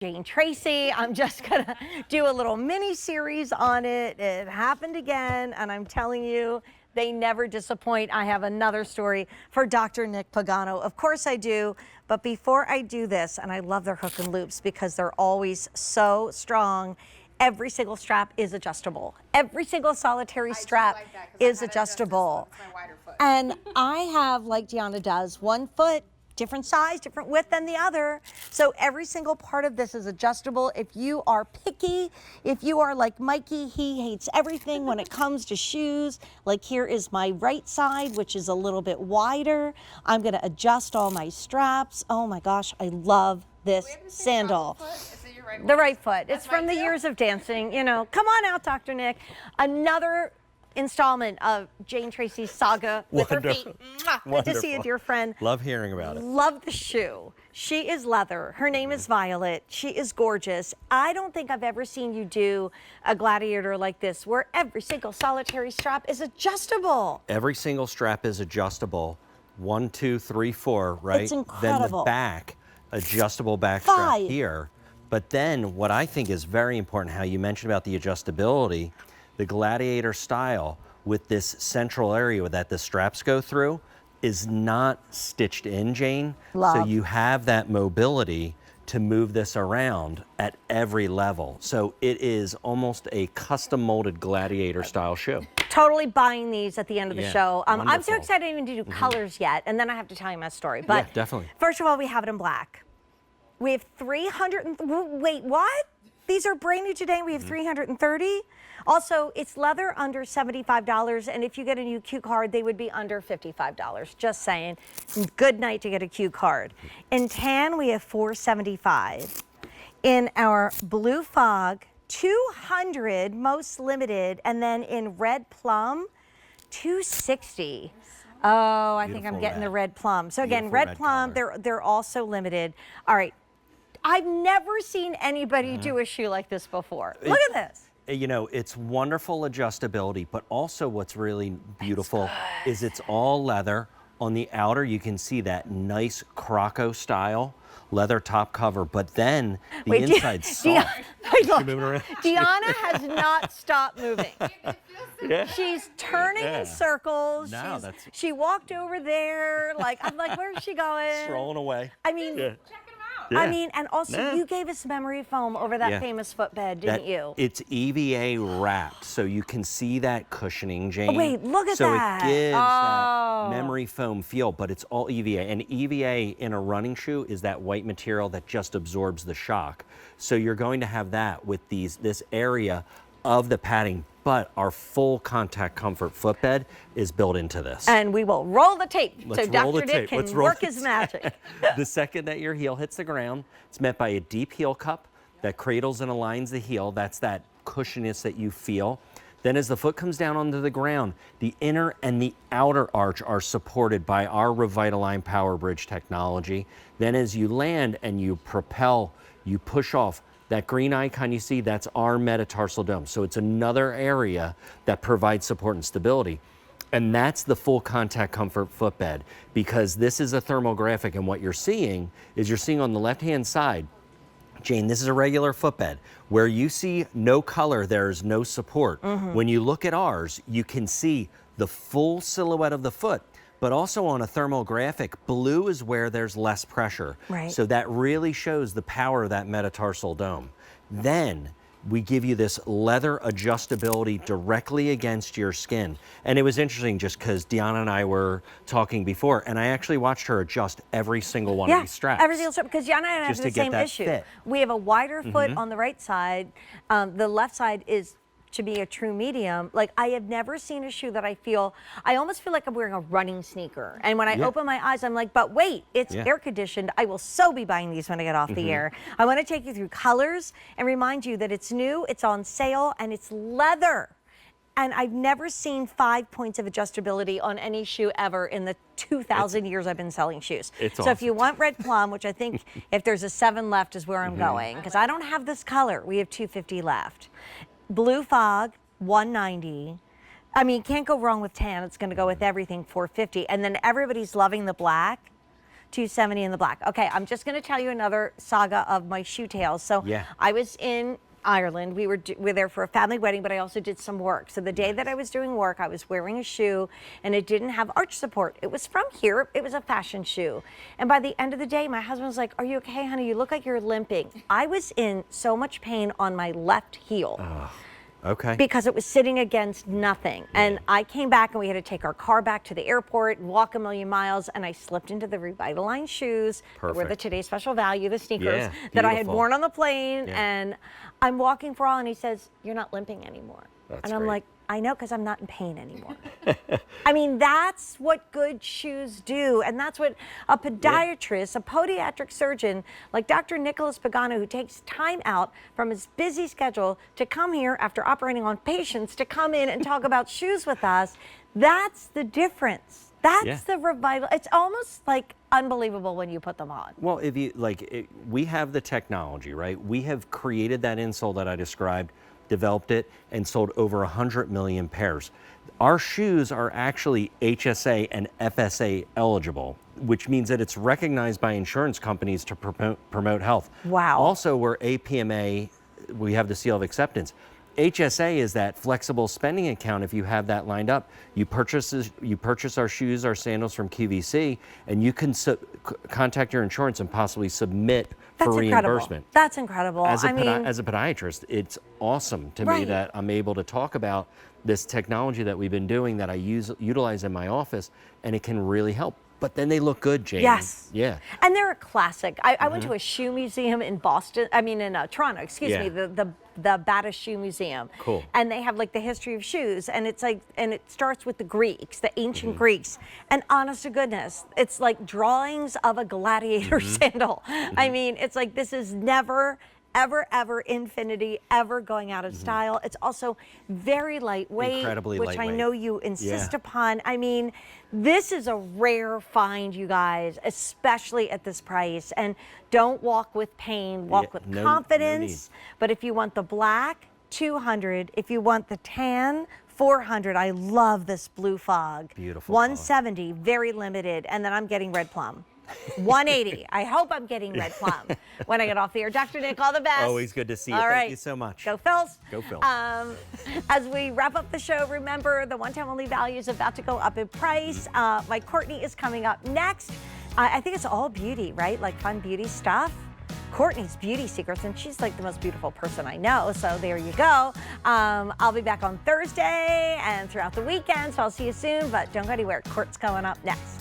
Jane Tracy. I'm just gonna do a little mini series on it. It happened again, and I'm telling you, they never disappoint. I have another story for Dr. Nick Pagano. Of course I do, but before I do this, and I love their hook and loops because they're always so strong, every single strap is adjustable. Every single solitary strap is adjustable. And I have, like Deanna does, one foot, different size, different width than the other. So every single part of this is adjustable. If you are picky, if you are like Mikey, he hates everything when it comes to shoes. Like here is my right side, which is a little bit wider. I'm gonna adjust all my straps. Oh my gosh, I love this sandal. The right foot. It's from the years of dancing, you know. Come on out, Dr. Nick. Another installment of Jane Tracy's saga with her feet. Good to see you, dear friend. Love hearing about it. Love the shoe. She is leather. Her name is Violet. She is gorgeous. I don't think I've ever seen you do a Gladiator like this where every single solitary strap is adjustable. Every single strap is adjustable. 1, 2, 3, 4, right? It's incredible. Then the back, adjustable back strap here. But then what I think is very important, how you mentioned about the adjustability, the Gladiator style with this central area that the straps go through is not stitched in, Jane. So you have that mobility to move this around at every level. So it is almost a custom molded Gladiator style shoe. Totally buying these at the end of the show. I'm so excited even to do colors yet, and then I have to tell you my story. But yeah, definitely. First of all, we have it in black. We have 300, wait, what? These are brand new today. We have 330. Also, it's leather under $75, and if you get a new Q card, they would be under $55. Just saying. Good night to get a Q card. In tan, we have $475. In our blue fog, 200, most limited, and then in red plum, $260. Oh, I think I'm getting the red plum. So again, red plum, they're also limited. All right. I've never seen anybody do a shoe like this before. Look at this. You know, it's wonderful adjustability, but also what's really beautiful is it's all leather. On the outer, you can see that nice croco style leather top cover, but then the inside's soft. Deanna has not stopped moving. She's turning in circles. She walked over there. Like, I'm like, where's she going? Strolling away. I mean, I mean, and also you gave us memory foam over that famous footbed, didn't you? It's EVA wrapped, so you can see that cushioning, Jane. Oh, wait, look at that. So it gives that memory foam feel, but it's all EVA. And EVA in a running shoe is that white material that just absorbs the shock. So you're going to have that with this area of the padding, but our full contact comfort footbed is built into this. And we will roll the tape so Dr. Nick can work his magic. The second that your heel hits the ground, it's met by a deep heel cup that cradles and aligns the heel. That's that cushioniness that you feel. Then as the foot comes down onto the ground, the inner and the outer arch are supported by our Revitalign Power Bridge technology. Then as you land and you propel, you push off. That green icon you see, that's our metatarsal dome. So it's another area that provides support and stability. And that's the full contact comfort footbed, because this is a thermographic, and what you're seeing is you're seeing on the left-hand side, Jane, this is a regular footbed. Where you see no color, there's no support. When you look at ours, you can see the full silhouette of the foot. But also on a thermographic, blue is where there's less pressure. So that really shows the power of that metatarsal dome. Then we give you this leather adjustability directly against your skin. And it was interesting just because Deanna and I were talking before, and I actually watched her adjust every single one of these straps. Every single strap, because Deanna and I have the same issue. We have a wider foot on the right side. The left side is, to be a true medium. Like, I have never seen a shoe that I almost feel like I'm wearing a running sneaker. And when I open my eyes, I'm like, but wait, it's air conditioned. I will so be buying these when I get off the air. I want to take you through colors and remind you that it's new, it's on sale, and it's leather. And I've never seen 5 points of adjustability on any shoe ever in the 2,000 years I've been selling shoes. So if you want red plum, which I think if there's a 7 left is where I'm going, because I don't have this color. We have 250 left. Blue fog, 190. I mean, can't go wrong with tan. It's going to go with everything, 450. And then everybody's loving the black. $270 in the black. Okay, I'm just going to tell you another saga of my shoe tales. So Yeah. I was in Ireland. We were there for a family wedding, but I also did some work. So the day that I was doing work, I was wearing a shoe and it didn't have arch support. It was from here. It was a fashion shoe. And by the end of the day, my husband was like, "Are you okay, honey? You look like you're limping." I was in so much pain on my left heel. Okay. Because it was sitting against nothing. And I came back and we had to take our car back to the airport and walk a million miles. And I slipped into the Revitalign shoes. That were the Perfect. Today's Special Value, the sneakers Yeah, that I had beautiful. worn on the plane. Yeah. And I'm walking for all and he says, "You're not limping anymore." That's and I'm great. like, "I know, because I'm not in pain anymore." I mean, that's what good shoes do. And that's what a podiatrist, a podiatric surgeon like Dr. Nicholas Pagano, who takes time out from his busy schedule to come here after operating on patients to come in and talk about shoes with us, that's the difference. That's the revival. It's almost like unbelievable when you put them on. Well, if you we have the technology, right? We have created that insole that I described, developed it, and sold over 100 million pairs. Our shoes are actually HSA and FSA eligible, which means that it's recognized by insurance companies to promote health. Wow. Also, we're APMA, we have the seal of acceptance. HSA is that flexible spending account. If you have that lined up, you purchase our shoes, our sandals from QVC, and you can contact your insurance and possibly submit for reimbursement. That's incredible. As a I mean, as a podiatrist, it's awesome to me that I'm able to talk about this technology that we've been doing that I utilize in my office, and it can really help. But then they look good, Jane. yes. Yeah. And they're a classic. I went to a shoe museum in Boston, in Toronto, excuse me, the Bata Shoe Museum. Cool. And they have like the history of shoes, and it's like, and it starts with the Greeks, the ancient Greeks. And honest to goodness, it's like drawings of a gladiator sandal. I mean, it's like, this is never, ever infinity, ever going out of style. It's also very lightweight, Incredibly which I lightweight. know you insist upon. I mean, this is a rare find, you guys, especially at this price. And don't walk with pain, walk with confidence. But if you want the black, $200. If you want the tan, $400. I love this blue fog. Beautiful. $170, very limited. And then I'm getting red plum. $180. I hope I'm getting red plum when I get off the air. Dr. Nick, all the best. Always good to see you. All Thank right. you so much. Go Phils. Go Phil. As we wrap up the show, remember the one-time only value is about to go up in price. My Courtney is coming up next. I think it's all beauty, right? Like fun beauty stuff. Courtney's beauty secrets, and she's like the most beautiful person I know. So there you go. I'll be back on Thursday and throughout the weekend. So I'll see you soon, but don't go anywhere. Court's coming up next.